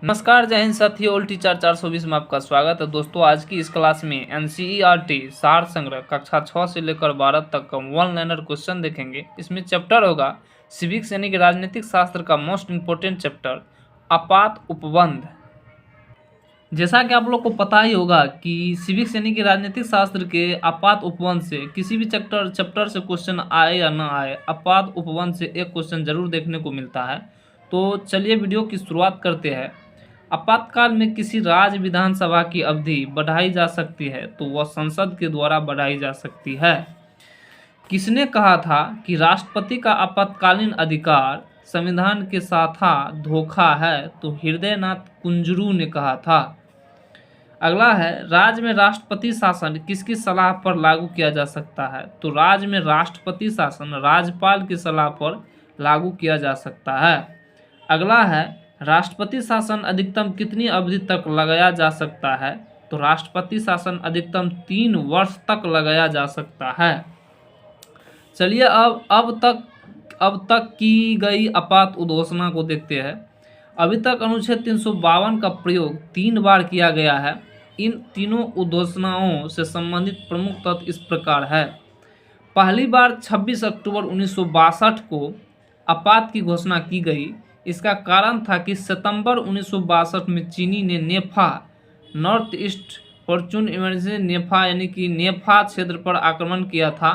नमस्कार, जय हिंद साथियों। ओल्ड टीचर 420 में आपका स्वागत है। दोस्तों, आज की इस क्लास में एनसीईआरटी सार संग्रह कक्षा 6 से लेकर 12 तक का वन लाइनर क्वेश्चन देखेंगे। इसमें चैप्टर होगा सिविक्स यानी कि राजनीतिक शास्त्र का मोस्ट इंपोर्टेंट चैप्टर आपात उपबंध। जैसा कि आप लोग को पता ही होगा कि सिविक्स यानी कि राजनीतिक शास्त्र के आपात उपबंध से किसी भी चैप्टर से क्वेश्चन आए या ना आए, आपात उपबंध से एक क्वेश्चन जरूर देखने को मिलता है। तो चलिए वीडियो की शुरुआत करते हैं। आपातकाल में किसी राज्य विधानसभा की अवधि बढ़ाई जा सकती है तो वह संसद के द्वारा बढ़ाई जा सकती है। किसने कहा था कि राष्ट्रपति का आपातकालीन अधिकार संविधान के साथ धोखा है? तो हृदयनाथ कुंजरू ने कहा था। अगला है, राज्य में राष्ट्रपति शासन किसकी सलाह पर लागू किया जा सकता है? तो राज्य में राष्ट्रपति शासन राज्यपाल की सलाह पर लागू किया जा सकता है। अगला है, राष्ट्रपति शासन अधिकतम कितनी अवधि तक लगाया जा सकता है? तो राष्ट्रपति शासन अधिकतम 3 वर्ष तक लगाया जा सकता है। चलिए अब तक की गई आपात उद्घोषणा को देखते हैं। अभी तक अनुच्छेद 352 का प्रयोग 3 बार किया गया है। इन तीनों उद्घोषणाओं से संबंधित प्रमुख तथ्य इस प्रकार है। पहली बार 26 अक्टूबर 1962 को आपात की घोषणा की गई। इसका कारण था कि सितंबर 1962 में चीनी ने नेफा नॉर्थ ईस्ट फॉर्चून इमरजेंसी नेफा यानी कि नेफा क्षेत्र पर आक्रमण किया था।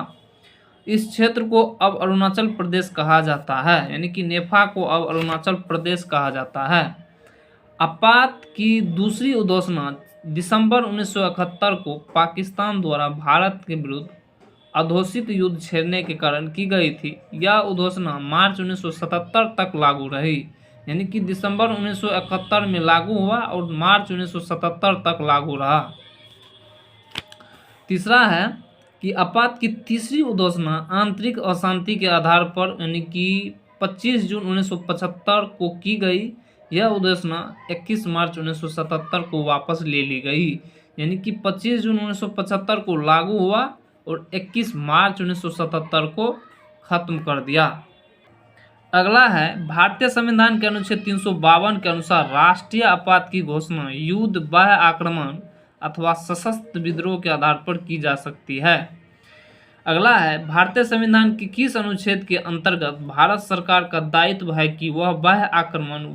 इस क्षेत्र को अब अरुणाचल प्रदेश कहा जाता है, यानी कि नेफा को अब अरुणाचल प्रदेश कहा जाता है। आपात की दूसरी उद्घोषणा दिसंबर 1971 को पाकिस्तान द्वारा भारत के विरुद्ध अघोषित युद्ध छेड़ने के कारण की गई थी। यह उद्घोषणा मार्च 1977 तक लागू रही, यानी कि दिसंबर 1971 में लागू हुआ और मार्च 1977 तक लागू रहा। तीसरा है कि आपात की तीसरी उद्घोषणा आंतरिक अशांति के आधार पर यानी कि 25 जून 1975 को की गई। यह उद्घोषणा 21 मार्च 1977 को वापस ले ली गई, यानी कि 25 जून 1975 को लागू हुआ और 21 मार्च 1977 को खत्म कर दिया। अगला है, भारतीय संविधान के अनुच्छेद 352 के अनुसार राष्ट्रीय आपात की घोषणा युद्ध, बाह्य आक्रमण अथवा सशस्त्र विद्रोह के आधार पर की जा सकती है। अगला है, भारतीय संविधान के किस अनुच्छेद के अंतर्गत भारत सरकार का दायित्व है कि वह बाह्य आक्रमण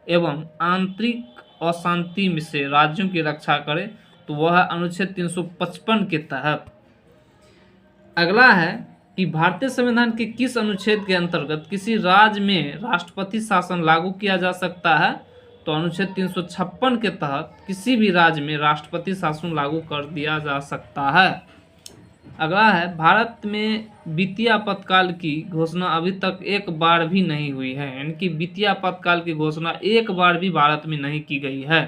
एवं आंतरिक अशांति में से राज्यों की रक्षा करे? तो वह अनुच्छेद 355 के तहत। अगला है कि भारतीय संविधान के किस अनुच्छेद के अंतर्गत किसी राज्य में राष्ट्रपति शासन लागू किया जा सकता है? तो अनुच्छेद 356 के तहत किसी भी राज्य में राष्ट्रपति शासन लागू कर दिया जा सकता है। अगला है, भारत में वित्तीय आपातकाल की घोषणा अभी तक एक बार भी नहीं हुई है, यानी कि वित्तीय आपातकाल की घोषणा एक बार भी भारत में नहीं की गई है।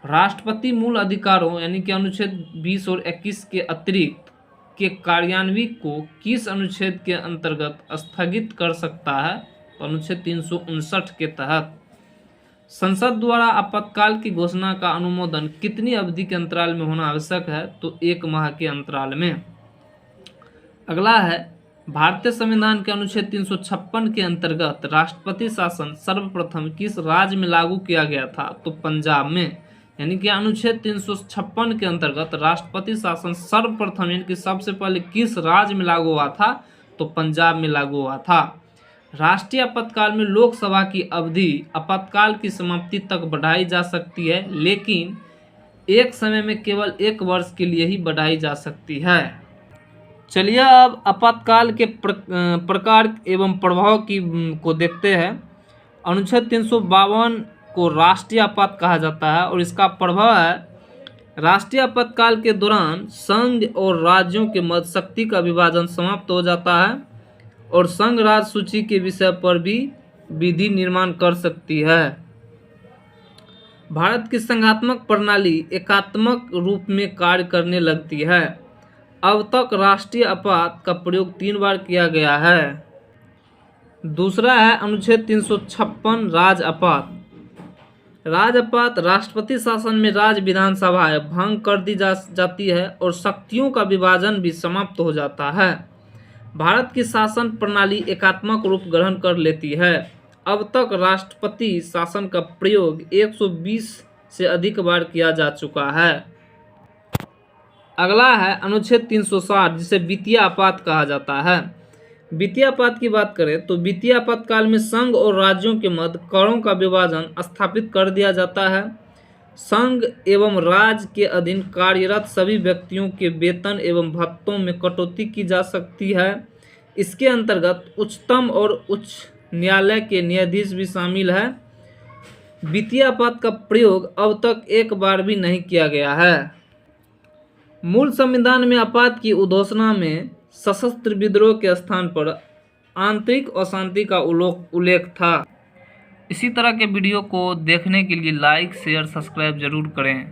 राष्ट्रपति मूल अधिकारों यानी कि अनुच्छेद 20 और 21 के अतिरिक्त के कार्यान्वयन को किस अनुच्छेद के अंतर्गत स्थगित कर सकता है? तो अनुच्छेद 359 के तहत। संसद द्वारा आपातकाल की घोषणा का अनुमोदन कितनी अवधि के अंतराल में होना आवश्यक है? तो 1 माह के अंतराल में। अगला है, भारतीय संविधान के अनुच्छेद 356 के अंतर्गत राष्ट्रपति शासन सर्वप्रथम किस राज्य में लागू किया गया था? तो पंजाब में, यानी कि अनुच्छेद 356 के अंतर्गत राष्ट्रपति शासन सर्वप्रथम यानी कि सबसे पहले किस राज्य में लागू हुआ था? तो पंजाब में लागू हुआ था। राष्ट्रीय आपातकाल में लोकसभा की अवधि आपातकाल की समाप्ति तक बढ़ाई जा सकती है, लेकिन एक समय में केवल 1 वर्ष के लिए ही बढ़ाई जा सकती है। चलिए अब आपातकाल के प्रकार एवं प्रभाव को देखते हैं। अनुच्छेद 352 को राष्ट्रीय आपात कहा जाता है और इसका प्रभाव है, राष्ट्रीय आपातकाल के दौरान संघ और राज्यों के मध्य शक्ति का विभाजन समाप्त हो जाता है और संघ राज्य सूची के विषय पर भी विधि निर्माण कर सकती है। भारत की संघात्मक प्रणाली एकात्मक रूप में कार्य करने लगती है। अब तक राष्ट्रीय आपात का प्रयोग 3 बार किया गया है। दूसरा है अनुच्छेद 356 राज्य आपात। राज्य आपात राष्ट्रपति शासन में राज्य विधानसभाएं भंग कर दी जाती है और शक्तियों का विभाजन भी समाप्त हो जाता है। भारत की शासन प्रणाली एकात्मक रूप ग्रहण कर लेती है। अब तक राष्ट्रपति शासन का प्रयोग 120 से अधिक बार किया जा चुका है। अगला है अनुच्छेद 360, जिसे वित्तीय आपात कहा जाता है। वित्तीय आपात की बात करें तो वित्तीय आपातकाल में संघ और राज्यों के मध्य करों का विभाजन स्थापित कर दिया जाता है। संघ एवं राज्य के अधीन कार्यरत सभी व्यक्तियों के वेतन एवं भत्तों में कटौती की जा सकती है। इसके अंतर्गत उच्चतम और उच्च न्यायालय के न्यायाधीश भी शामिल है। वित्तीय आपात का प्रयोग अब तक एक बार भी नहीं किया गया है। मूल संविधान में आपात की उद्घोषणा में सशस्त्र विद्रोह के स्थान पर आंतरिक अशांति का उल्लेख था। इसी तरह के वीडियो को देखने के लिए लाइक, शेयर, सब्सक्राइब जरूर करें।